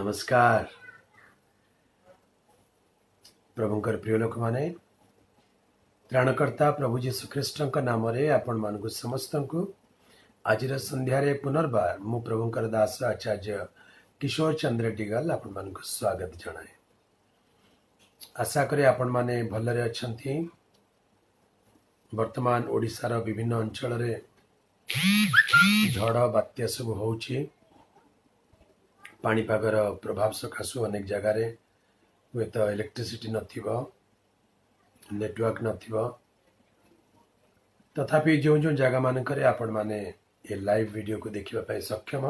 नमस्कार प्रभुंकर प्रिय लोक माने त्राणकर्ता प्रभु जीशुख्रीष्ट नाम आपण मानक समस्त को आज संध्यारे पुनर्बार मु प्रभुंकर दास आचार्य किशोर चंद्र डिगल आपण मानक स्वागत जनाए। आशा करे आपण माने भलरे अछंती। वर्तमान ओडिशार विभिन्न अंचल रे झड़ बात्या सब होउची। पाणीपागर प्रभाव सकाशु अनेक जगार हुए तो इलेक्ट्रिसिटी नथिबो, नेटवर्क नथिबो, तथापि जो जो जगह मानकर आपण माने ये लाइव वीडियो को देखिबा पय सक्षम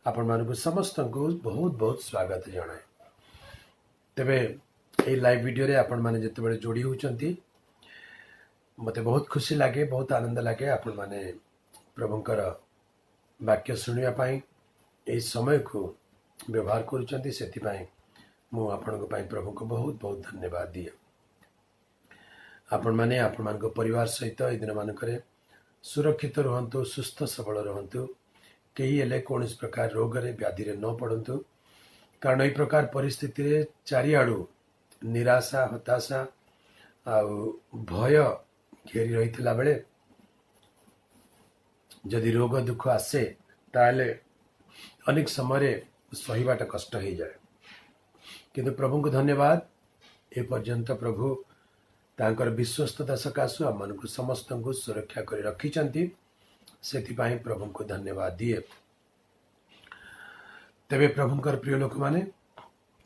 आपण मानकु समस्त को बहुत बहुत स्वागत जनाए। तेबे ये लाइव वीडियो रे आपण माने जते बेले जोड़ी होचंती मते बहुत खुशी लागे, बहुत आनंद लागे। आपण माने प्रभुंकर वाक्य सुनिया पय ए समय को व्यवहार करुचंती, सेतिपय मु आपनको पय प्रभु को बहुत बहुत धन्यवाद दिए। आपण माने आपण मानको परिवार सहित ए दिन मानकरे सुरक्षित रहंतु, सुस्थ सबल रहंतु, कहीं हेले कौन प्रकार रोग रे व्याधि रे न पड़ंतु। कारण ए प्रकार परिस्थिति रे चारिआडू निराशा, हताशा आ भय घेरी रहितला बेले जदि रोग दुख आसे ताले अनेक समय सहीबाटा कष्ट हो जाए। किंतु प्रभु को धन्यवाद, ए पर्यंत प्रभु तांकर विश्वस्तता सकाशु आम मानक समस्त को सुरक्षा कर रखिचंती, सेतिपय प्रभु को धन्यवाद दिए। तेबे प्रभुंकर प्रिय लोक माने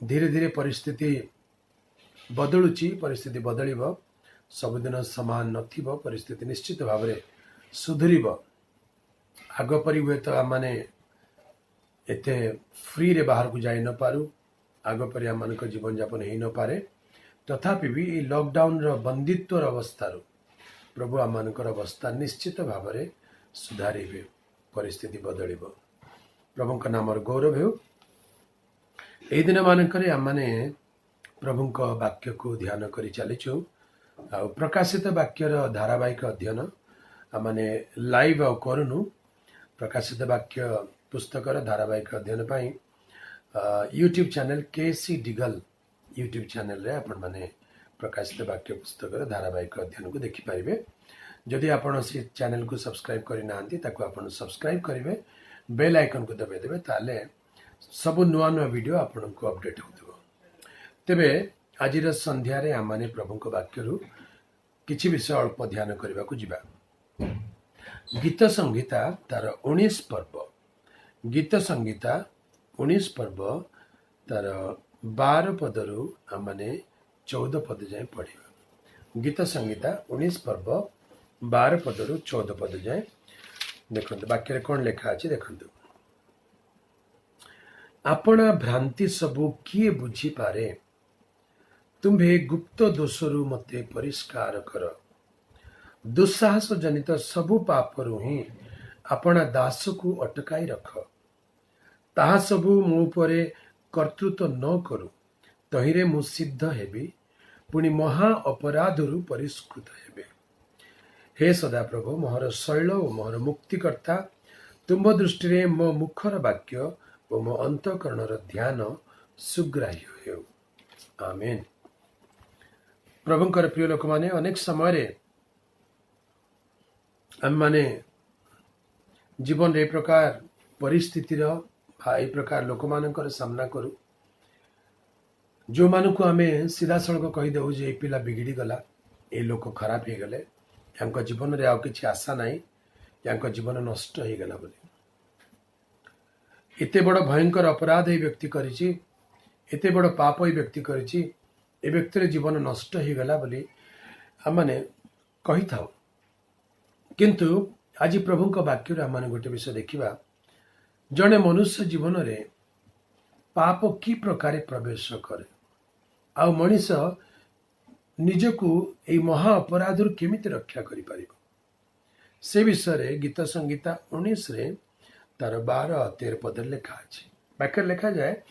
धीरे धीरे परिस्थिति बदलुची, परिस्थिति बदलिबो, सबुदिन समान नथिबो, परिस्थिति निश्चित भाव में सुधरिबो। आग परि हुए तो आम माने एते फ्री रे बाहर को जाई न पारू, आग पर आम मानक जीवन यापन हो न पारे। तथापि भी लॉकडाउन रो बंदित्व अवस्था प्रभु आम मानकर अवस्था निश्चित भाव में सुधारिबे, परिस्थिति बदलिबो। प्रभु का नाम गौरव हो। ए दिन मानकर आम माने प्रभु का वाक्य को ध्यान करी चलीचु। आ प्रकाशित वाक्यर धारावाहिक अध्ययन आम माने लाइव करूनु। प्रकाशित वाक्य पुस्तकर धारावाहिक अध्ययन पाई यूट्यूब चैनल केसी डिगल यूट्यूब चैनल रे आपण माने प्रकाशित वाक्य पुस्तकर धारावाहिक अध्ययन को देखि पारिबे। जदि आपण से चैनल को सब्सक्राइब करि नांती ताको आपण सब्सक्राइब करिवे, बेल आइकन को दबाइ देबे, ताले सब नुआ नुआ वीडियो आपण को अपडेट होतबो। तेबे आजिर संध्या रे आम माने प्रभु को वाक्य रु किछि विषय अल्प ध्यान करबा को जिबा। गीत संहिता तार 19 पर्व, गीत संहिता 19 पर्व तार 12 पदरु आम माने 14 पद जाए पढ़िबा। गीत संहिता 19 पर्व 12 पदरु 14 पद जाए देखंतु वाक्य कौन लेखा अछि देखंतु। आपना भ्रांति सबु किए बुझी पारे, तुम्हे गुप्त दोषरु मते परिष्कार कर। दुस्साहस जनित सबु पापरु ही अपना दास को अटकाई रख। ताहा सबु मो उपरे कर्तृत्व न करू, तहिरे मु सिद्ध हेबी, पुनि महा अपराधरु परिष्कृत हेबे। हे सदा प्रभु मोहर शैल और मोहर मुक्तिकर्ता, तुम दृष्टि रे मो मुखर वाक्य और मो अंतकरणर ध्यान सुग्राह्य हेउ। आमेन। प्रभुंकर प्रिय लोक माने अनेक समय रे आम माने जीवन रे प्रकार परिस्थितिर भाई प्रकार लोक मानकर सामना करू, जो मानू को आमे सीधा सड़क कही दऊ जे पिला बिगड़ी गला, ए लोक खराब हो गले, यांक जीवन रे आउ किछि आशा नाही, यांक जीवन नष्ट हो गला बोली। एते बड़ भयंकर अपराध ए व्यक्ति करिछि, एते बड़ पाप ए व्यक्ति करिछि, ए व्यक्ति रे जीवन नष्ट हो गला बोली हम माने कहि थाउ। किंतु आज प्रभु का वाक्य रे हम माने गोटे विषय देखिबा। जने मनुष्य जीवन रे पाप कि प्रकार प्रवेश करे, आ मनीष निजकू ए महा अपराध केमिति रक्षा करि पारिबो, से विषय रे गीत संहिता 19 रे तार 12-13 पद लेखा अछि। वाक्य लेखा जाए,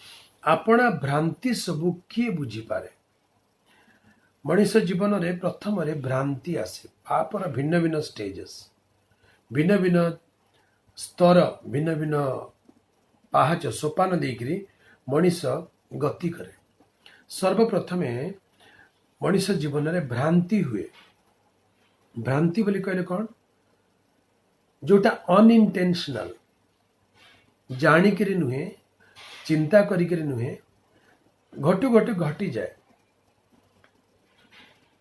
आपना भ्रांति सबु किए बुझी पारे। मनीष जीवन रे प्रथम रे भ्रांति आसे। पापर भिन्न भिन्न स्टेजेस, भिन्न भिन्न स्तर, भिन्न भिन्न पाहाच सोपान देकरी मनीष गति करे। सर्वप्रथमे मनीष जीवन में भ्रांति हुए। भ्रांति बोली कहले कौन, जोटा अनइंटेंशनल, जाणिकी नुहे, चिंता करिकरी नुहे, घटू घटू घटी जाए,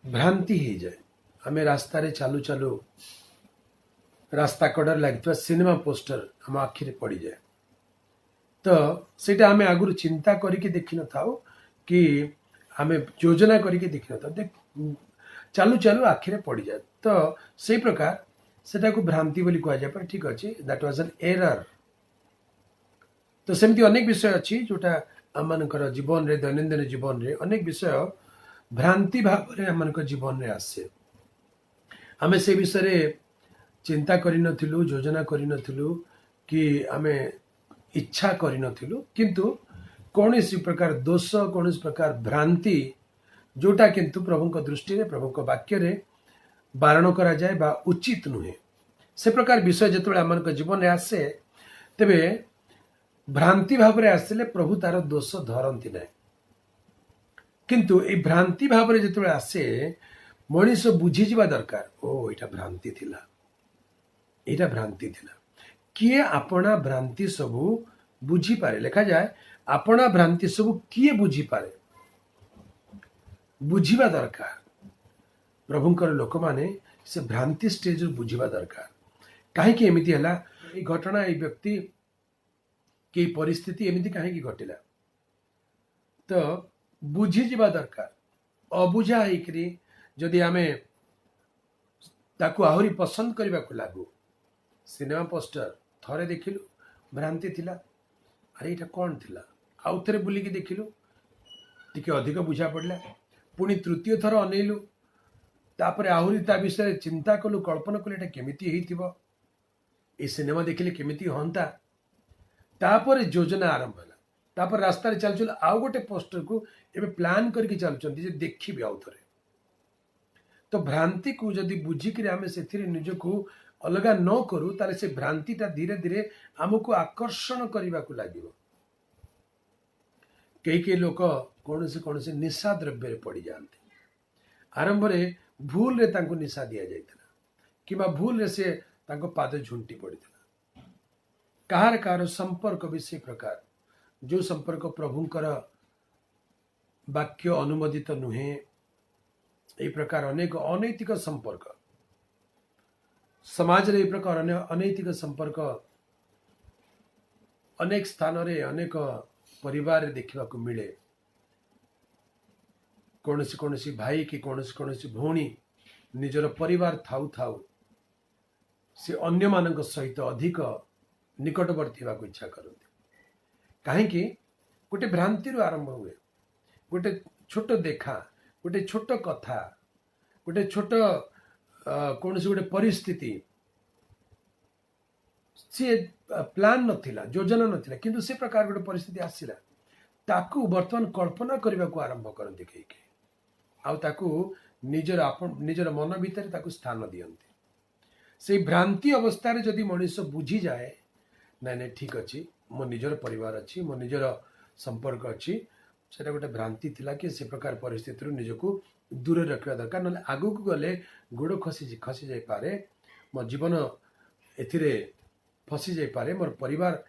भ्रांति ही जाए। आम रास्ता रे चालू चालू रास्ता कड़र लगे सिनेमा पोस्टर आम आखिरे पड़ जाए, तो सेटा आम आगुरी चिंता करके देखी न था कि आम योजना करके देखी न था, चालू चालू आखिरे पड़ जाए। तो से प्रकार सेटा को भ्रांति बोली कह जाए पर ठीक अच्छे, दैट वाज एन एरर। तो सेमती अनेक विषय अच्छी जोटा आम मानकर जीवन रे, दैनंदिन जीवन रे अनेक विषय भ्रांति भाव में आम जीवन रे आसे। आम से विषय चिंता करिनथिलु, योजना करिनथिलु कि आम इच्छा करिनथिलु, किंतु कौन सी प्रकार दोष, कौन सी प्रकार भ्रांति जोटा किंतु प्रभु दृष्टि रे, प्रभु वाक्य रे बारण करा जाए बा उचित नुहे, से प्रकार विषय जो आम जीवन में आसे, तेबे भ्रांति भाव में आसिले प्रभु तार दोष धरती ना। किंतु ए भ्रांति भाव में जो आसे मनीष बुझीजा दरकार, ओ यहाँ भ्रांति थिला, यहाँ भ्रांति थिला। किए आपना भ्रांति सबू बुझी पारे, लिखा जाए आपना भ्रांति सबू किए बुझी पारे, बुझीबा दरकार। प्रभुंकर लोक माने से भ्रांति स्टेज बुझीबा दरकार। कहीं एमती है ये घटना, ये व्यक्ति कि परिस्थिति एमती कहीं घटिला, तो बुझीजा दरकार। अबुझा होकरी जदि आमे ताकू आहरी पसंद करने को लागू, सिनेमा पोस्टर थरे देखिलु भ्रांति थिला, अरे यहाँ कौन थिला, आउ थे बुलिकी देखिलु टिके अधिक बुझा पड़ा, पुणी तृतीय थर अनेलु, तापर आहरी ता विषय चिंता कलु, कल्पना कलु एटा केमिति हेइथिबो, ए सिनेमा देखिले केमिति हंता, तापर योजना आरंभ है। तापर रास्ता रे चल चल आउ गोटे पोस्टर को एबे प्लान करके चलुचंती जे देखिबे आउ थरे। तो भ्रांति को जदि बुझिक आम से निजको अलग न करूँ ताले से भ्रांतिटा धीरे धीरे आमको आकर्षण करने को लगे। कई लोक कौन से निशा द्रव्य पड़ जाते, आरंभ में भूल रे तांको निशा दि जाता कि भूल रे से तांको पाद झुंटी पड़ता। कहार कहार संपर्क भी से प्रकार, जो संपर्क प्रभुंकर वाक्य अनुमोदित नुहे, ये प्रकार अनेक अनैतिक संपर्क समाज रे, प्रकार अनैतिक संपर्क अनेक स्थान रे, अनेक परिवार देखा मिले। कौन सी भाई कि कौन सी भौणी निजर परिवार थाउ थाउ से अन्य मान सहित अधिक निकटवर्ती होगा इच्छा करते। कहीं गोटे भ्रांति आरंभ हुए, गोटे छोट देखा, गोटे छोट कथा, गोटे छोट कौन सी गोटे परिस्थिति, सी प्लान नथिला, योजना नथिला, किंतु से प्रकार गोटे परिस्थिति आसिला, ताकू वर्तमान कल्पना करने को आरंभ करते कई आउ ताकू निजर मन भीतर ताकू स्थान दियंती। से भ्रांति अवस्था रे जदि मनुष्य बुझी जाए, ना ना ठीक अच्छी, मो निजर परिवार अच्छी, मो निजर संपर्क अच्छी, सेटा गोटे भ्रांति थिला कि से प्रकार परिस्थिति निजको दूर रखा दरकार, ना आगू को गले गोड़ खसी जाई पारे, मो जीवन एथिरे फसी जाई पारे, मोर परिवार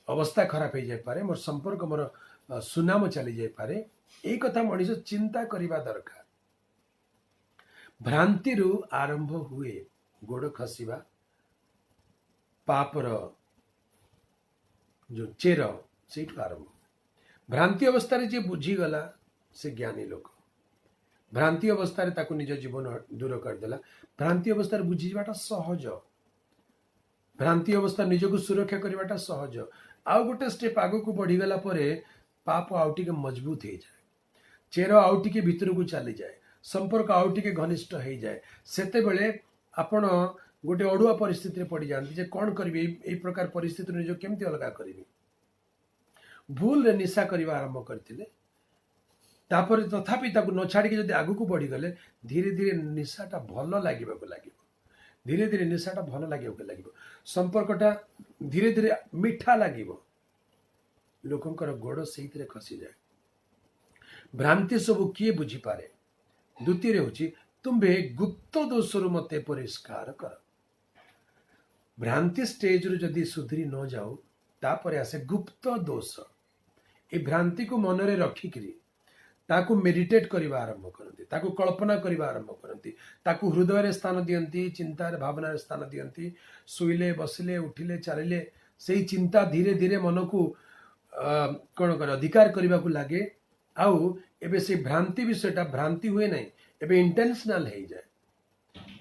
अवस्था खराब हो जाई पारे, मोर संपर्क मोर सुनाम चली जाई पारे। एक कथा मनीष चिंता करने दरकार। भ्रांति आरंभ हुए गोड़ खसवा, पापर जो चेर से आरंभ। भ्रांति अवस्था जे बुझीगला से ज्ञानी लोक, भ्रांति अवस्था ताकू निज जीवन दूर करदेला। भ्रांति अवस्था बुझीजाटा सहज, भ्रांति अवस्था निजको सुरक्षा करवाटा सहज। आउ गोटे स्टेप आगो को बढ़ीगला पाप आउ टिके मजबूत हो जाए, चेर आउ टिके भीतर को चली जाए, संपर्क आउ टिके घनिष्ठ हो जाए। सेते बेले आपण गोटे अड़ुआ परिस्थिति पड़ जाती जे कौन करी, ए प्रकार परिस्थिति निज केमती अलग करी। भूल रे निशा करने आरंभ करते, तापर तथापि ताकू न छाड़ी जब आगू को बढ़ीगले धीरे धीरे निशाटा भल लगे, धीरे धीरे निशाटा भल लगे, संपर्कटा धीरे धीरे मीठा लगे। ଲୋକଙ୍କର ଗୋଡ଼ ସେଇଥିରେ ଖସିଯାଏ। ଭ୍ରାନ୍ତି ସବୁ କିଏ ବୁଝିପାରେ। ଦ୍ୱିତୀୟରେ ହେଉଛି ତୁମ୍ଭେ ଗୁପ୍ତ ଦୋଷରୁ ମତେ ପରିଷ୍କାର କର। ଭ୍ରାନ୍ତି ଷ୍ଟେଜରୁ ଯଦି ସୁଧୁରି ନ ଯାଉ ତାପରେ ଆସେ ଗୁପ୍ତ ଦୋଷ। ଏ ଭ୍ରାନ୍ତିକୁ ମନରେ ରଖିକିରି ତାକୁ ମେଡିଟେଟ୍ କରିବା ଆରମ୍ଭ କରନ୍ତି, ତାକୁ କଳ୍ପନା କରିବା ଆରମ୍ଭ କରନ୍ତି, ତାକୁ ହୃଦୟରେ ସ୍ଥାନ ଦିଅନ୍ତି, ଚିନ୍ତାରେ ଭାବନାରେ ସ୍ଥାନ ଦିଅନ୍ତି। ଶୋଇଲେ ବସିଲେ ଉଠିଲେ ଚାଲିଲେ ସେଇ ଚିନ୍ତା ଧୀରେ ଧୀରେ ମନକୁ କ'ଣ କରେ ଅଧିକାର କରିବାକୁ ଲାଗେ। ଆଉ ଏବେ ସେ ଭ୍ରାନ୍ତି ବିଷୟଟା ଭ୍ରାନ୍ତି ହୁଏ ନାହିଁ, ଏବେ ଇଣ୍ଟେନ୍ସନାଲ ହେଇଯାଏ।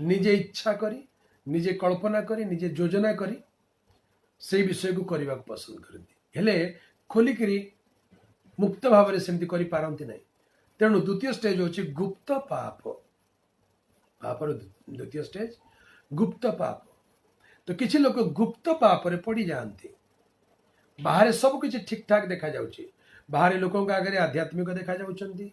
ନିଜେ ଇଚ୍ଛା କରି ନିଜେ କଳ୍ପନା କରି ନିଜେ ଯୋଜନା କରି ସେଇ ବିଷୟକୁ କରିବାକୁ ପସନ୍ଦ କରନ୍ତି, ହେଲେ ଖୋଲିକିରି ମୁକ୍ତ ଭାବରେ ସେମିତି କରିପାରନ୍ତି ନାହିଁ। ତେଣୁ ଦ୍ୱିତୀୟ ଷ୍ଟେଜ ହେଉଛି ଗୁପ୍ତ ପାପ। ପାପର ଦ୍ୱିତୀୟ ଷ୍ଟେଜ ଗୁପ୍ତ ପାପ। ତ କିଛି ଲୋକ ଗୁପ୍ତ ପାପରେ ପଡ଼ିଯାଆନ୍ତି। ବାହାରେ ସବୁ କିଛି ଠିକ୍ ଠାକ୍ ଦେଖାଯାଉଛି, ବାହାରେ ଲୋକଙ୍କ ଆଗରେ ଆଧ୍ୟାତ୍ମିକ ଦେଖାଯାଉଛନ୍ତି,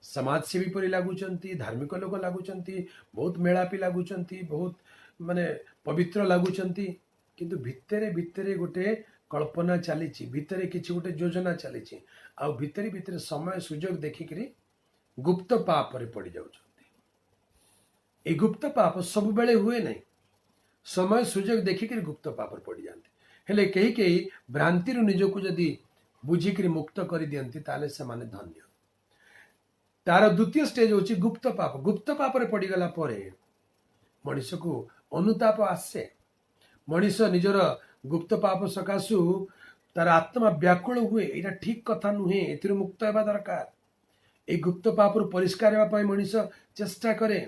ସମାଜସେବୀ ପରି ଲାଗୁଛନ୍ତି, ଧାର୍ମିକ ଲୋକ ଲାଗୁଛନ୍ତି, ବହୁତ ମେଳାପି ଲାଗୁଛନ୍ତି, ବହୁତ ମାନେ ପବିତ୍ର ଲାଗୁଛନ୍ତି, କିନ୍ତୁ ଭିତରେ ଭିତରେ ଗୋଟେ କଳ୍ପନା ଚାଲିଛି, ଭିତରେ କିଛି ଗୋଟେ ଯୋଜନା ଚାଲିଛି, ଆଉ ଭିତରେ ଭିତରେ ସମୟ ସୁଯୋଗ ଦେଖିକିରି ଗୁପ୍ତ ପାପରେ ପଡ଼ିଯାଉଛନ୍ତି। এই ଗୁପ୍ତ ପାପ ସବୁବେଳେ ହୁଏ ନାହିଁ, ସମୟ ସୁଯୋଗ ଦେଖିକିରି ଗୁପ୍ତ ପାପରେ ପଡ଼ିଯାଆନ୍ତି। ହେଲେ କେହି କେହି ଭ୍ରାନ୍ତିରୁ ନିଜକୁ ଯଦି ବୁଝିକିରି ମୁକ୍ତ କରିଦିଅନ୍ତି ତାହେଲେ ସେମାନେ ଧନ୍ୟ। ତାର ଦ୍ୱିତୀୟ ଷ୍ଟେଜ ହେଉଛି ଗୁପ୍ତ ପାପ। ଗୁପ୍ତ ପାପରେ ପଡ଼ିଗଲା ପରେ ମଣିଷକୁ ଅନୁତାପ ଆସେ। ମଣିଷ ନିଜର ଗୁପ୍ତ ପାପ ସକାଶୁ ତାର ଆତ୍ମା ବ୍ୟାକୁଳ ହୁଏ, ଏଇଟା ଠିକ କଥା ନୁହେଁ, ଏଥିରୁ ମୁକ୍ତ ହେବା ଦରକାର। এই ଗୁପ୍ତ ପାପରୁ ପରିଷ୍କାର ହେବା ପାଇଁ ମଣିଷ ଚେଷ୍ଟା କରେ।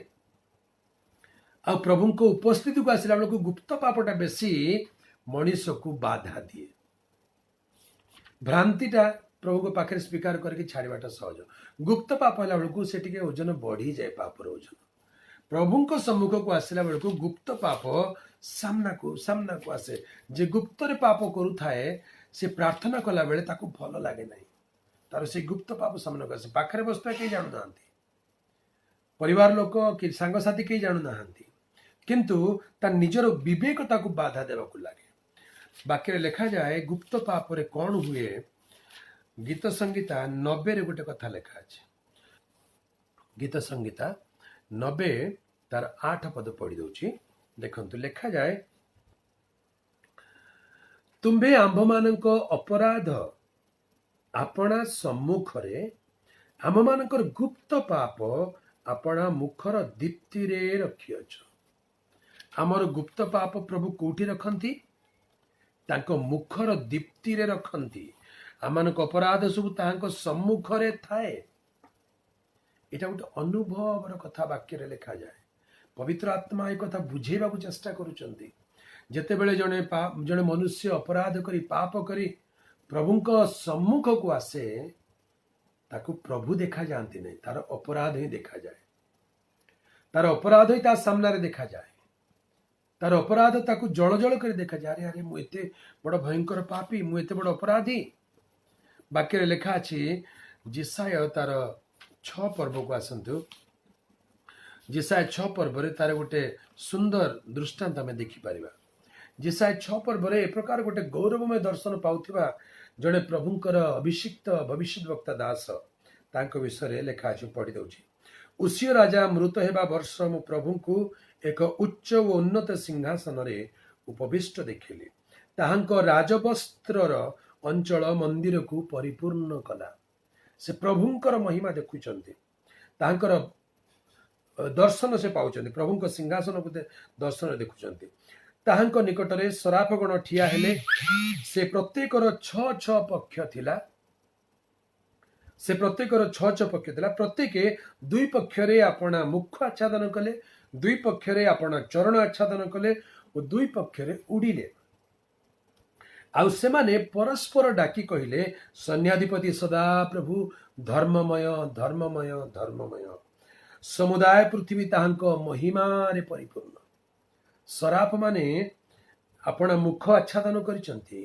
ଆଉ ପ୍ରଭୁଙ୍କ ଉପସ୍ଥିତିକୁ ଆସିଲା ବେଳକୁ ଗୁପ୍ତ ପାପଟା ବେଶୀ ମଣିଷକୁ ବାଧା ଦିଏ। ଭ୍ରାନ୍ତିଟା ପ୍ରଭୁଙ୍କ ପାଖରେ ସ୍ୱୀକାର କରିକି ଛାଡ଼ିବାଟା ସହଜ। ଗୁପ୍ତ ପାପ ହେଲା ବେଳକୁ ସେ ଟିକେ ଓଜନ ବଢ଼ିଯାଏ, ପାପର ଓଜନ। ପ୍ରଭୁଙ୍କ ସମ୍ମୁଖକୁ ଆସିଲା ବେଳକୁ ଗୁପ୍ତ ପାପ ସାମ୍ନାକୁ ଆସେ। ଯେ ଗୁପ୍ତରେ ପାପ କରୁଥାଏ ସେ ପ୍ରାର୍ଥନା କଲା ବେଳେ ତାକୁ ଭଲ ଲାଗେ ନାହିଁ, ତାର ସେ ଗୁପ୍ତ ପାପ ସାମ୍ନାକୁ ଆସେ। ପାଖରେ ବସିଥିବା କେହି ଜାଣୁନାହାନ୍ତି, ପରିବାର ଲୋକ କି ସାଙ୍ଗସାଥି କେହି ଜାଣୁନାହାନ୍ତି, କିନ୍ତୁ ତା ନିଜର ବିବେକ ତାକୁ ବାଧା ଦେବାକୁ ଲାଗେ। ବାକ୍ୟରେ ଲେଖାଯାଏ ଗୁପ୍ତ ପାପରେ କ'ଣ ହୁଏ। ଗୀତ ସଂହିତା 90ରେ ଗୋଟେ କଥା ଲେଖା ଅଛି। ଗୀତ ସଂହିତା 90 ତାର 8 ପଦ ପଢି ଦଉଛି, ଦେଖନ୍ତୁ। ଲେଖାଯାଏ, ତୁମ୍ଭେ ଆମ୍ଭମାନଙ୍କ ଅପରାଧ ଆପଣା ସମ୍ମୁଖରେ, ଆମମାନଙ୍କର ଗୁପ୍ତ ପାପ ଆପଣା ମୁଖର ଦୀପ୍ତିରେ ରଖିଅଛ। ଆମର ଗୁପ୍ତ ପାପ ପ୍ରଭୁ କୋଉଠି ରଖନ୍ତି? ତାଙ୍କ ମୁଖର ଦୀପ୍ତିରେ ରଖନ୍ତି। ଆମମାନଙ୍କ ଅପରାଧ ସବୁ ତାହାଙ୍କ ସମ୍ମୁଖରେ ଥାଏ। ଏଇଟା ଗୋଟେ ଅନୁଭବର କଥା ବାକ୍ୟରେ ଲେଖାଯାଏ। ପବିତ୍ର ଆତ୍ମା ଏ କଥା ବୁଝେଇବାକୁ ଚେଷ୍ଟା କରୁଛନ୍ତି। ଯେତେବେଳେ ଜଣେ ମନୁଷ୍ୟ ଅପରାଧ କରି ପାପ କରି ପ୍ରଭୁଙ୍କ ସମ୍ମୁଖକୁ ଆସେ, ତାକୁ ପ୍ରଭୁ ଦେଖାଯାଆନ୍ତି ନାହିଁ, ତାର ଅପରାଧ ହିଁ ଦେଖାଯାଏ। ତାର ଅପରାଧ ହିଁ ତା ସାମ୍ନାରେ ଦେଖାଯାଏ। ତାର ଅପରାଧ ତାକୁ ଜଳ କରି ଦେଖାଯାଏ। ଆରେ ଆରେ, ମୁଁ ଏତେ ବଡ଼ ଭୟଙ୍କର ପାପୀ, ମୁଁ ଏତେ ବଡ଼ ଅପରାଧୀ। ବାକ୍ୟରେ ଲେଖା ଅଛି, ଜିସାୟ ତାର 6 ପର୍ବକୁ ଆସନ୍ତୁ। ଜିସାୟ 6 ପର୍ବରେ ତାର ଗୋଟେ ସୁନ୍ଦର ଦୃଷ୍ଟାନ୍ତ ଆମେ ଦେଖିପାରିବା। ଜିସାୟ 6 ପର୍ବରେ ଏ ପ୍ରକାର ଗୋଟେ ଗୌରବମୟ ଦର୍ଶନ ପାଉଥିବା ଜଣେ ପ୍ରଭୁଙ୍କର ଅଭିଷିକ୍ତ ଭବିଷ୍ୟତ ବକ୍ତା ଦାସ, ତାଙ୍କ ବିଷୟରେ ଲେଖା ଅଛି, ପଢି ଦଉଛି। ଉସିୟ ରାଜା ମୃତ ହେବା ବର୍ଷ ମୁଁ ପ୍ରଭୁଙ୍କୁ ଏକ ଉଚ୍ଚ ଓ ଉନ୍ନତ ସିଂହାସନରେ ଉପବିଷ୍ଟ ଦେଖିଲି। ତାହାଙ୍କ ରାଜବସ୍ତ୍ରର ଅଞ୍ଚଳ ମନ୍ଦିରକୁ ପରିପୂର୍ଣ୍ଣ କଲା। ସେ ପ୍ରଭୁଙ୍କର ମହିମା ଦେଖୁଛନ୍ତି, ତାହାଙ୍କର ଦର୍ଶନ ସେ ପାଉଛନ୍ତି, ପ୍ରଭୁଙ୍କ ସିଂହାସନକୁ ଦର୍ଶନ ଦେଖୁଛନ୍ତି। ତାହାଙ୍କ ନିକଟରେ ସରାଫଗଣ ଠିଆ ହେଲେ। ସେ ପ୍ରତ୍ୟେକର 6 ପକ୍ଷ ଥିଲା। ପ୍ରତ୍ୟେକେ 2 ପକ୍ଷରେ ଆପଣା ମୁଖ ଆଚ୍ଛାଦନ କଲେ, 2 ପକ୍ଷରେ ଆପଣା ଚରଣ ଆଚ୍ଛାଦନ କଲେ ଓ 2 ପକ୍ଷରେ ଉଡ଼ିଲେ। ଆଉ ସେମାନେ ପରସ୍ପର ଡାକି କହିଲେ, ସୈନ୍ୟାଧିପତି ସଦାପ୍ରଭୁ, ଧର୍ମମୟ ଧର୍ମମୟ ଧର୍ମମୟ, ସମୁଦାୟ ପୃଥିବୀ ତାହାଙ୍କ ମହିମାରେ ପରିପୂର୍ଣ୍ଣ। ସରାଫ ମାନେ ଆପଣା ମୁଖ ଆଚ୍ଛାଦନ କରିଛନ୍ତି,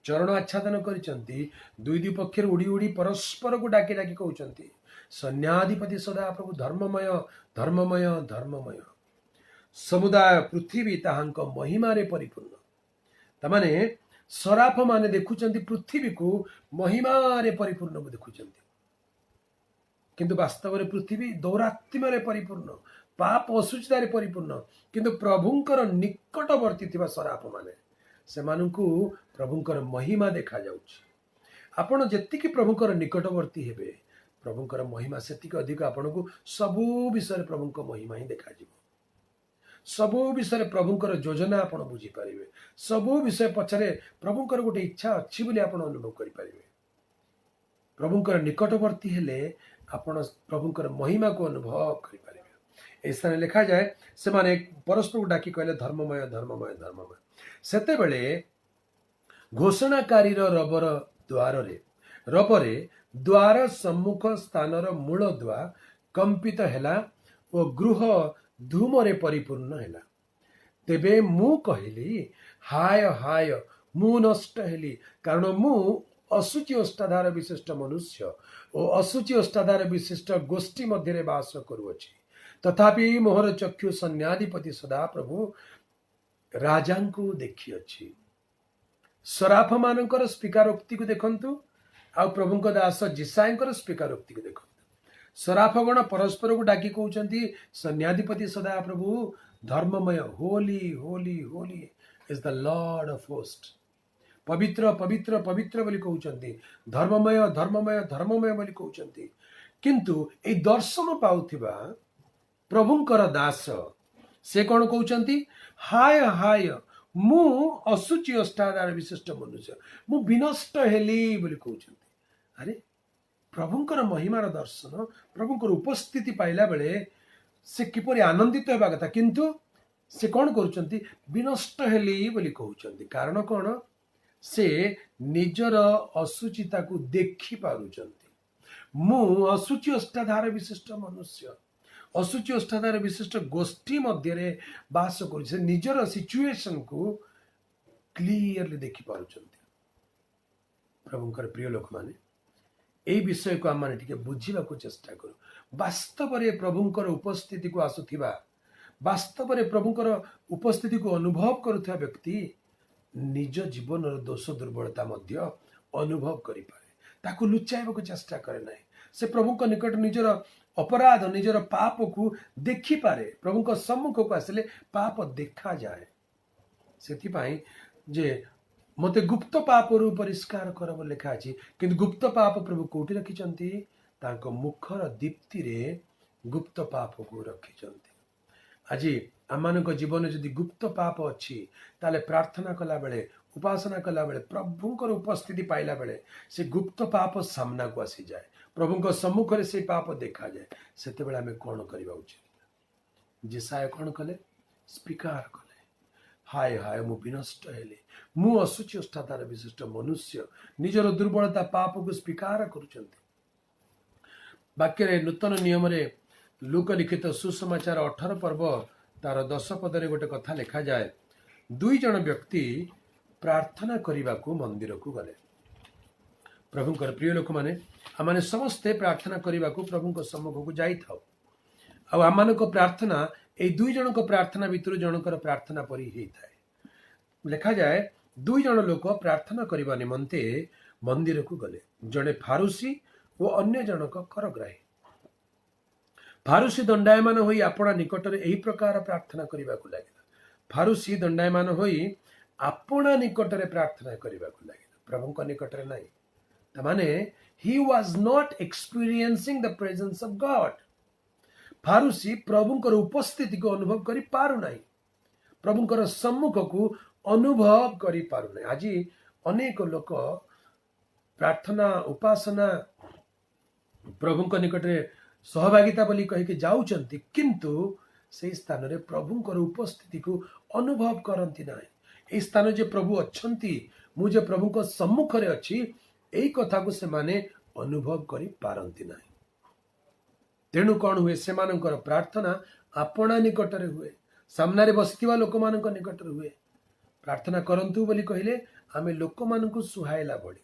ଚରଣ ଆଚ୍ଛାଦନ କରିଛନ୍ତି, 2 ପକ୍ଷରେ ଉଡ଼ି ଉଡ଼ି ପରସ୍ପରକୁ ଡାକି ଡାକି କହୁଛନ୍ତି, ସୈନ୍ୟାଧିପତି ସଦାପ୍ରଭୁ, ଧର୍ମମୟ ଧର୍ମମୟ ଧର୍ମମୟ, ସମୁଦାୟ ପୃଥିବୀ ତାହାଙ୍କ ମହିମାରେ ପରିପୂର୍ଣ୍ଣ। ତାମାନେ सराफ माने देखुचंती पृथ्वी को महिमारे परिपूर्ण को देखुचंती, किंतु वास्तव में पृथ्वी दौरात्म्य परिपूर्ण, पाप असुचितारे परिपूर्ण, किंतु प्रभुंकर निकटवर्ती थिबा सराफ माने सेमानंकु प्रभुंकर महिमा देखा जाउछि। आपण जेतिकी प्रभुंकर निकटवर्ती हेबे प्रभुंकर महिमा सेतिक अधिक आपनको सबु विषय प्रभुंकर महिमा ही देखा जिवो। सबु विषय प्रभुंकर योजना आपण बुझी पारिबे, सबु विषय पछरे प्रभुंकर गोटे इच्छा अछि बोली आपण अनुभव करि पारिबे। प्रभुंकर निकटवर्ती हेले आपण प्रभुंकर महिमा को अनुभव करि पारिबे। ए स्थान लिखा जाए से माने परस्पर को डाकी कहले धर्ममय धर्ममय धर्ममय। सेते बेले घोषणाकारी रबर रबरे द्वार सम्मुख स्थानर मूल द्वार कंपित हेला और गृह धूमरे परिपूर्ण हेला। तेबे मु कहली हाय हाय मु नष्ट हेली, कारण मु असुचि अष्टाधार विशिष्ट मनुष्य और असुचि अष्टाधार विशिष्ट गोष्ठी मध्य वास करुअछि। तथापि मोहर चक्षु सन्याधिपति सदा प्रभु राजा को देखी अच्छी। सराफ मानकर स्वीकारोक्ति को देखंतु आ प्रभुंक दास जिसायकर स्वीकारोक्ति को देखंतु। सराफगण परस्पर को डाकी कहउचंती सन्याधिपति सदा प्रभु धर्ममय holy holy holy is the lord of host. पवित्र पवित्र पवित्र बोली कहउचंती, धर्ममय धर्ममय धर्ममय बोली कहउचंती। किंतु ए दर्शन पाउथिबा प्रभुंकर दास से कौन कहउचंती हाय हाय मु असुचि अष्टाधार विशिष्ट मनुष्य मु विनष्ट हेली बोली कहउचंती। अरे प्रभुंकर महिमार दर्शन प्रभुंकर उपस्थिति पाइला बेले से किपरि आनंदित हेबा कथा, किंतु से कौन करुचंती विनष्ट हेली बोली कहउचंती। कारण कौन से निजर असुचिता को देखि पारुचंती। मु असुचि अष्टाधार विशिष्ट मनुष्य, असुचि अष्टाधार विशिष्ट गोष्ठी मध्य बास कर निजर सिचुएशन को क्लीयरली देखि पारुचंती। प्रभुंकर प्रिय लोक माने ए विषय को आम टिके बुझीबा को चेष्टा करू। वास्तव में प्रभुंकर उपस्थिति को आसुथिबा, वास्तव में प्रभुंकर उपस्थिति को अनुभव करुथिबा व्यक्ति निज जीवन दोष दुर्बलता मध्य अनुभव करि पारे, ताकू लुचाइबा को चेष्टा करे नाही। से प्रभुंक निकट निजर अपराध निजर पाप को देखि पारे। प्रभुंक सम्मुख को आसिले पाप देखा जाए। सेथिपाई जे मते गुप्त पाप रु परिष्कार कर लिखा अछि, किंतु गुप्त पाप प्रभु कोठी रखिचंती तांको मुखर दीप्ति रे गुप्त पाप को रखिचंती। आज आम जीवन जदि गुप्त पाप अच्छी ताले प्रार्थना कला बेले उपासना कला बेले प्रभुंकर उपस्थिति पाइला बेले से गुप्त पाप सामना को आसी जाए, प्रभुंक सम्मुख से पाप देखा जाए। सेते बेले आमे कौन करबा उचित? जिसाय कौन कले? स्वीकार कले हाय हाय मु विनष्ट हेले, मु असुचि अष्टाधार विशिष्ट मनुष्य निजर दुर्बलता पाप को स्वीकार करुचंती। वाक्य नूतन नियम रे लूक लिखित सुसमाचार 18 पर्व तार 10 पदरे गोटे कथा लिखा जाए। दुई जन व्यक्ति प्रार्थना करने को मंदिर को गले। प्रभुंकर प्रिय लोक माने आम समस्ते प्रार्थना करने को प्रभुंक सम्मुख को जाई थाउ। आम प्रार्थना ए दुई जन प्रार्थना भितर जनकर प्रार्थना परी ही थाए। लिखा जाए दुई जन लोक प्रार्थना करने निमंते मंदिर को गले, जड़े फारुसी और अन्य जनक करग्राही। फारुसी दंडायमान होई आपणा निकटरे एही प्रकार प्रार्थना करने को लगे। फारुसी दंडायमान होई आपणा निकटरे प्रार्थना करने को लगे, प्रभुंक निकटरे नहीं। तमाने he was not experiencing the presence of God। फारुसी प्रभुंकर उपस्थिति को अनुभव करि पारु नाही, प्रभुंकर सम्मुख को अनुभव करि पारु नाही। आज अनेक लोक प्रार्थना उपासना प्रभुंक निकटरे सहभागिता बोली कहिके जाउचंती, किंतु से स्थान रे प्रभुंकर उपस्थिति को अनुभव करंती नाही। ए स्थान जे प्रभु अच्छंती, मु जे प्रभुंक सम्मुख रे अछि, एई कथा को से माने अनुभव करि पारंती नाही। तेणु कौन हुए सेमानंकर प्रार्थना आपणा निकटरे हुए, सामने बसिथिबा लोक मानक निकटरे हुए। प्रार्थना करंतु बोली कहिले आमे लोक मानकु सुहाइला बड़ी,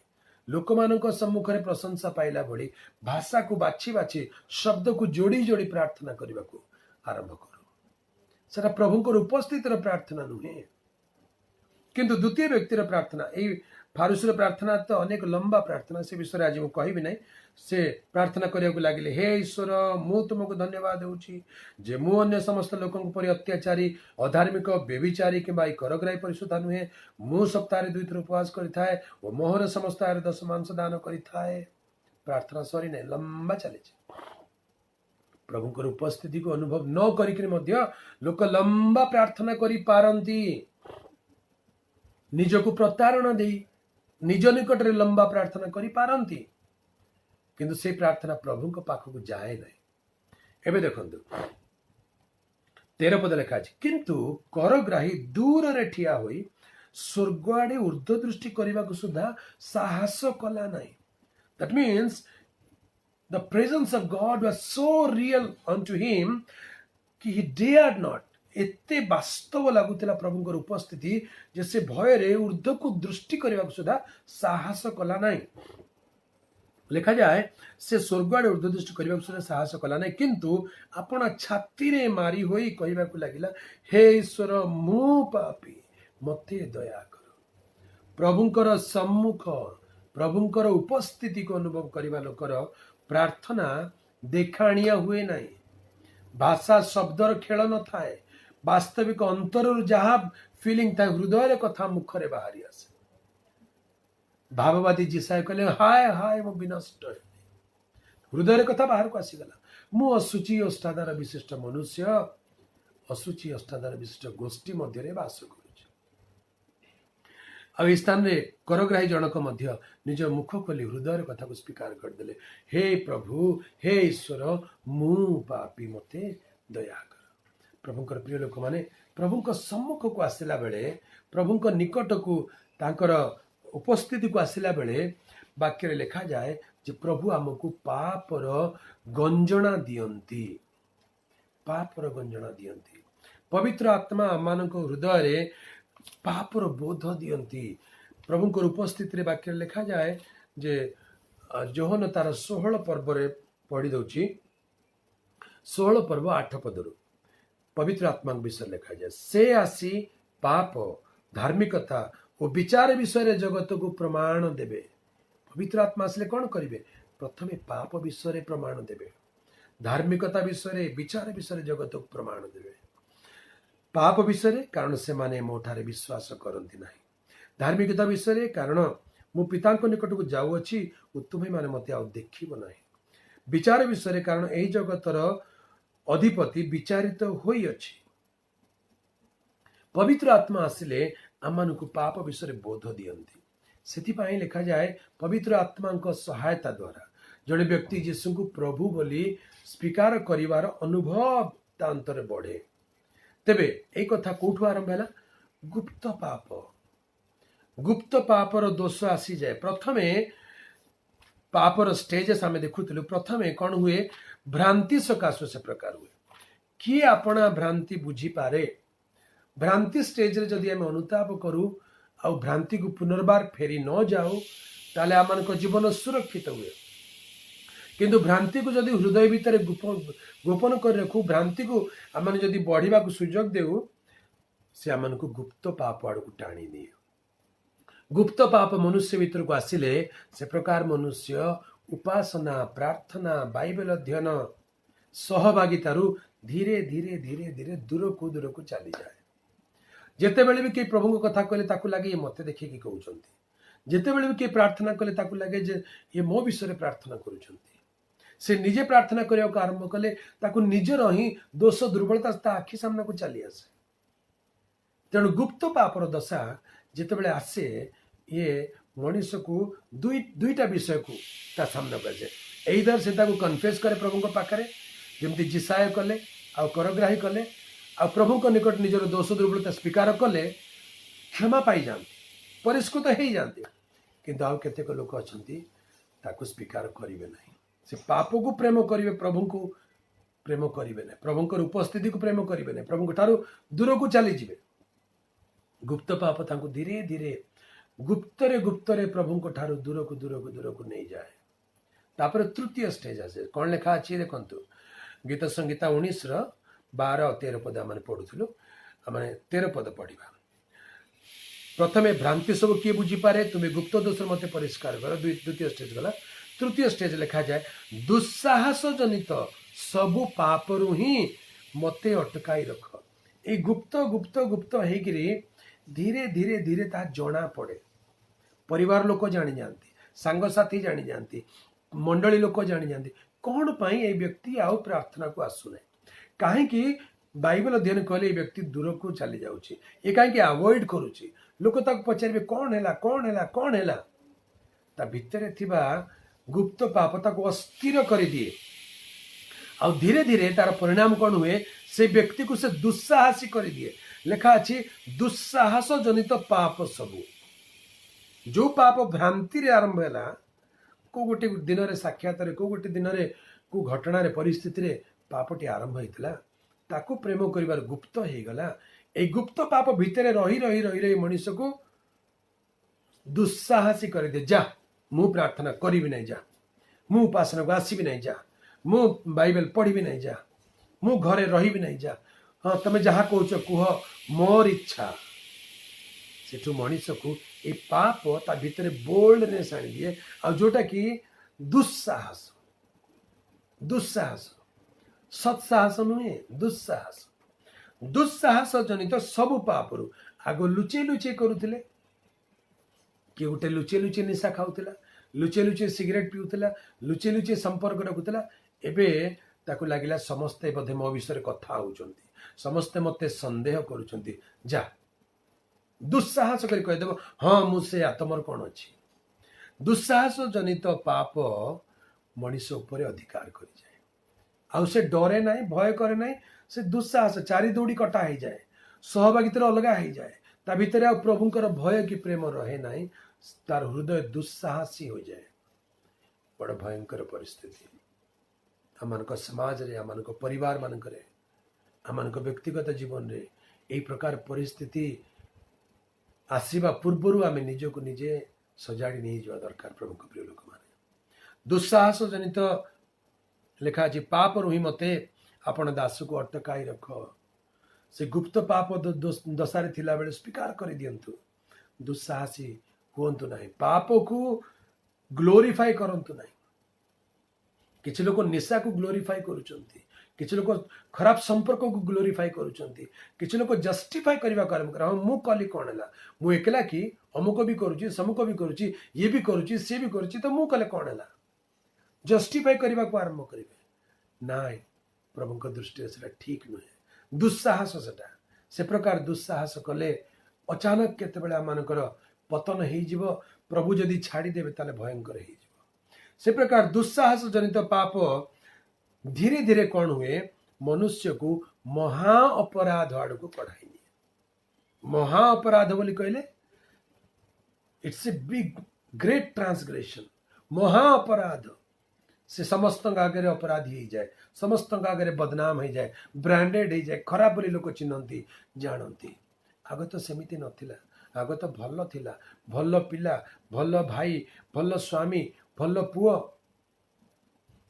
लोक मानक सम्मुख रे प्रशंसा पाइला बड़ी भाषा को बाछि बाछि शब्द को जोड़ी जोड़ी प्रार्थना करने को आरंभ करू। सेटा प्रभुंकर उपस्थितिर प्रार्थना नुहे, किंतु द्वितीय व्यक्तिर प्रार्थना यही फारूसर प्रार्थना तो अनेक लंबा प्रार्थना से विषय आज मुझे कहबी ना से प्रार्थना करने को लगे हे ईश्वर मु तुमको धन्यवाद दूची जे मु अन्य समस्त लोकों पर अत्याचारी अधार्मिक व्यभिचारी कि करग्राही परिशोधा नुहे मु सप्ताह 2 थर उपवास करिथाए और मोहर समस्त आय 10 मांस दान करिथाए प्रार्थना सरी नहीं लंबा चली प्रभुंकर उपस्थिति को अनुभव न करिक लोक लंबा प्रार्थना करि पारंती निजको प्रतारणा दे निज निकट रे लंबा प्रार्थना करि पारंती किंतु से प्रार्थना प्रभु को पाख को जाए नहीं एबे देखंतु 13 पद लिखा अछि किंतु करग्राही दूर रे ठिया होई स्वर्ग आड़े ऊर्ध्व दृष्टि करने को सुधा साहस कला नहीं that means the presence of God was so real unto him कि ही डेयर्ड नॉट एते वास्तव लगुला प्रभुंकर उपस्थिति जैसे भय रे ऊर्ध्व को दृष्टि करने को सुधा साहस कला नहीं लिखा जाए से स्वर्ग आड़े ऊर्ध्व दृष्टि करने को सुधा साहस कला नहीं किंतु आपण छाती रे मारी होई कहबा को लागिला हे ईश्वर मु पापी मते दया कर प्रभुंकर सम्मुख प्रभुंकर उपस्थिति को अनुभव करने लोकर प्रार्थना देखाणिया हुए नहीं भाषा शब्दर खेल न थाए वास्तविक अंतर जहाँ फिलिंग था हृदय कथा मुखरे बाहरी आसे भाववादी जिसाय कहले हाय हाय मो विनष्ट हृदय कथा बाहर को आसीगला मु असुचि अष्टाधार विशिष्ट मनुष्य असुचि अष्टाधार विशिष्ट गोष्ठी मध्य वास करुछि आ स्थान रे करग्राही जनक मध्य निज मुख खोली हृदय कथा को स्वीकार करदेले हे प्रभु हे ईश्वर मु पापी मते दया कर प्रभुंकर प्रिय लोक माने प्रभुंक सम्मुख को आसिला बेले प्रभुंक निकट को तांकर उपस्थिति को आसिला बेले वाक्य रे लिखा जाए जे प्रभु हमको पापर गंजना दियंती पापर गंजना दियंती पवित्र आत्मा आमानक हृदय रे पापर बोध दियंती प्रभुंकर उपस्थिति रे वाक्य लिखा जाए जे जोहन तार 16 पर्व रे पढ़ी दउची 16 पर्व 8 पदरु पवित्र आत्मा विषय लिखा जाए से आसी पाप धार्मिकता और विचार विषय रे जगत को प्रमाण देबे पवित्र आत्मा आसले कौन करिवे प्रथमे पाप विषय रे प्रमाण देबे धार्मिकता विषय रे विचार विषय रे जगत को प्रमाण देबे पाप विषय रे कारण से माने मोठारे विश्वास करंती नाही धार्मिकता विषय रे कारण मु पिता निकट को जाऊ अछि तुम्हें माने मते आ देखिबो नाही विचार विषय रे कारण एही जगतर अधिपति विचारित होई अछि पवित्र आत्मा आसिले आमान को पाप विषय बोध दियंती सेथिपाई लिखा जाए पवित्र आत्मा को सहायता द्वारा जड़े व्यक्ति यीशु को प्रभु बोली स्वीकार करिवार अनुभव तांतर बढ़े तेबे ए कथा कोठु आरंभ है गुप्त पापर दोष आसी जाए प्रथमे पापर स्टेजेस आम देखुलु प्रथमे कौन हुए भ्रांति सकाशु से प्रकार हुए किए अपना भ्रांति बुझी पारे भ्रांति स्टेज रे जदि आम अनुताप करू आ भ्रांति को पुनर्बार फेरी न जाऊ ताले आमान को जीवन सुरक्षित हुए किंतु भ्रांति को जदि हृदय भीतर गोपन कर रखू भ्रांति को आम जदि बढ़िबा को सुजोग देऊ से आमान को गुप्त पाप आड़ को टाणी दिए गुप्त पाप मनुष्य भीतर को आसिले से प्रकार मनुष्य उपासना प्रार्थना बाइबल अध्ययन सहभागितारू धीरे धीरे धीरे धीरे दूर को चली जाए जिते बेले भी कई प्रभु को कथा कहले ताकू लगे ये मते देखिए कि कहउचंती जिते बेले भी कई प्रार्थना कहले ताकू लगे जे ये मो विषय प्रार्थना करूचंती से निजे प्रार्थना करने को आरंभ कले ताकू निजर ही दोष दुर्बलता ता आखि सामना को चली आसे तेणु गुप्त पापर दशा जिते बेले आसे ये मनुष्य को दुईटा विषय को ता सामना कर जाए इधर से कन्फेस करे प्रभु को पाखरे जमती जिसाय कले आ करग्राही कले आ प्रभु को निकट निजर दोष दुर्बलता स्वीकार कले क्षमा पाई जाती परिष्कृत हो जाती किंतु आउ केतेक लोक अछंती ताकू स्वीकार करिवे नहीं से पाप को प्रेम करिवे प्रभु को प्रेम करिवे नहीं प्रभुंकर उपस्थिति को प्रेम करिवे नहीं प्रभु ठारू दूर को चली जिवे गुप्त पाप तांको धीरे धीरे गुप्तरे प्रभु को ठारू दूर को नहीं जाए तापर तृतीय स्टेज आसे कौन लिखा अच्छी देखंतु गीत संगीता 19 12 13 पद आम पढ़ुलु आम 13 पद पढ़ा प्रथमे भ्रांति सब किए बुझीपारे तुम्हें गुप्त दोष मत परिष्कार कर द्वितीय स्टेज गला तृतीय स्टेज लिखा जाए दुस्साहस जनित सबु पापरु ही मते अटकाई रख ये गुप्त गुप्त गुप्त होकरी धीरे धीरे धीरे ता जना पड़े परिवार लोक जानी जाती सांगसाथी जानी जाती मंडली लोक जानी जाती कौन पाई ये व्यक्ति आउ प्रार्थना को आसुना कहीं बाइबल अध्ययन कले ये व्यक्ति दूर को चली जाऊँगी ये कहीं अवॉइड करुच्ची लोक ताक पचारे कौन है कौन है कौन है ता भितर थिबा गुप्त पाप ताको अस्थिर कर दिए आ धीरे धीरे तार परिणाम कौन हुए से व्यक्ति को से दुस्साहसी कर दिए लिखा अच्छी दुस्साहस जनित पाप सबू जो पाप भ्रांति रे आरंभ है को गोटे दिन रे साक्षात को गोटे दिन रे को घटना रे परिस्थिति रे पापटी आरंभ होता ताको प्रेम करिवार गुप्त हो गला ए गुप्त पाप भितर रही रही रही रही मनुष्य को दुस्साहसी कर दे जा मु प्रार्थना करी नहीं जा मु उपासना को आसबि नहीं जा मु बाइबल पढ़ी नहीं जा मु घरे रही नहीं जा हाँ तमे जहाँ कौच कुह मोर इच्छा सेठू मनुष्य को ये पाप ता भितर बोल्डनेस आनी दिए आ जोटा कि दुस्साहस दुस्साहस सत्साहस नुहे दुस्साहस दुस्साहस जनित सबु पापरु आगो लुचे लुचे करुले किए गोटे लुचे लुचे निशा खाऊला लुचे लुचे सिगरेट पीऊला लुचे लुचे संपर्क रखुला एबे ताकू लगिला समस्ते बोधे मो विषय कथा होउचंती समस्ते मते संदेह करुचंती जा दुस्साहस कर कहीदेव हाँ मुझे आत्मर कौन अच्छी दुस्साहस जनित पाप मनीष उपर अधिकार कर जाए आउ से डरे ना भय करे ना से दुस्साहस चारि दौड़ी कटा हो जाए सहभागिता अलगा हो जाए ता भितर आ प्रभुंकर भय कि प्रेम रहे ना तार हृदय दुस्साहसी हो जाए बड़ भयंकर परिस्थिति आम समाज रे आम परिवार मानक आम व्यक्तिगत जीवन रे यही प्रकार परिस्थिति आसवा पूर्वर आम निजक निजे सजाड़ी नहीं जा दरकार प्रभु प्रिय लोक मैंने दुस्साहस जनित लिखा अच्छी पाप रू ही मते आपण दास को अटकाई रख से गुप्त पाप दशारे थिला बेले स्वीकार कर दियंतु दुस्साहसी हुंतु नहीं पाप को ग्लोरीफाई करंतु नहीं किछि लोक निशा को ग्लोरीफाई करूचंती किछि लोक खराब संपर्क को ग्लोरीफाई करूचंती किछि लोक जस्टिफाई करबा आरंभ कर मु कली कोन हला मु एकला कि अमुक भी करूची समुक भी करूची ये भी करूची से भी करूची तो मु कले कोन हला जस्टिफाई करबा को आरंभ करिवे नाय प्रभु को दृष्टि से ठीक नुहे दुस्साहस सेटा से प्रकार दुस्साहस कले अचानक केते बेला मानकर पतन हो जीव प्रभु जदि छाड़ी देबे ताले भयंकर हो जीव से प्रकार दुस्साहस जनित पाप धीरे धीरे कौन हुए मनुष्य को महा अपराध आड़ को बढ़ाई निए महा अपराध बोली कहले it's a big great transgression महा अपराध से समस्त आगे अपराधी हो जाए समस्त आगे बदनाम हो जाए ब्रांडेड हो जाए खराब बोली लोक चिन्हती जानती आग तो सेमिति नथिला आग तो भल थिला भल पिला भल भाई भल स्वामी भल पुओ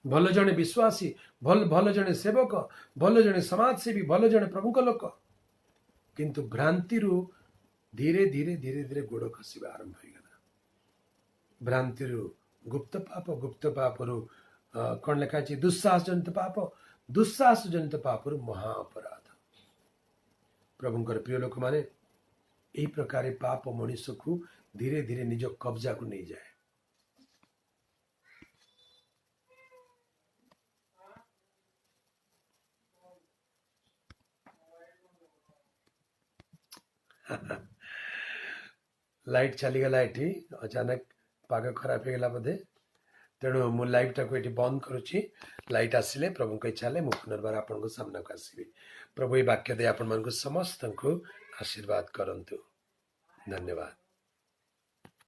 भल जड़े विश्वासी भल भल जड़े सेवक भल जड़े समाजसेवी भल जड़े प्रमुख लोक किंतु भ्रांति धीरे धीरे धीरे धीरे गोड़ खसवा आरंभ हो गला भ्रांति गुप्त पाप कौन लिखा है दुस्साहस जनित पाप महा अपराध प्रभुंकर प्रिय लोक माने यही प्रकार पाप मनुष्य को धीरे धीरे निज कब्जा को नहीं जाए लाइट चलीगला ये अचानक पाग खराब हो गला बोधे तेणु मु लाइव टाक ये बंद करुच्ची लाइट आसिले प्रभु को इच्छा है मुझे पुनर्बार आपण सामना को आसबि प्रभु ये वाक्य दे आपण समस्त को आशीर्वाद करंतु धन्यवाद।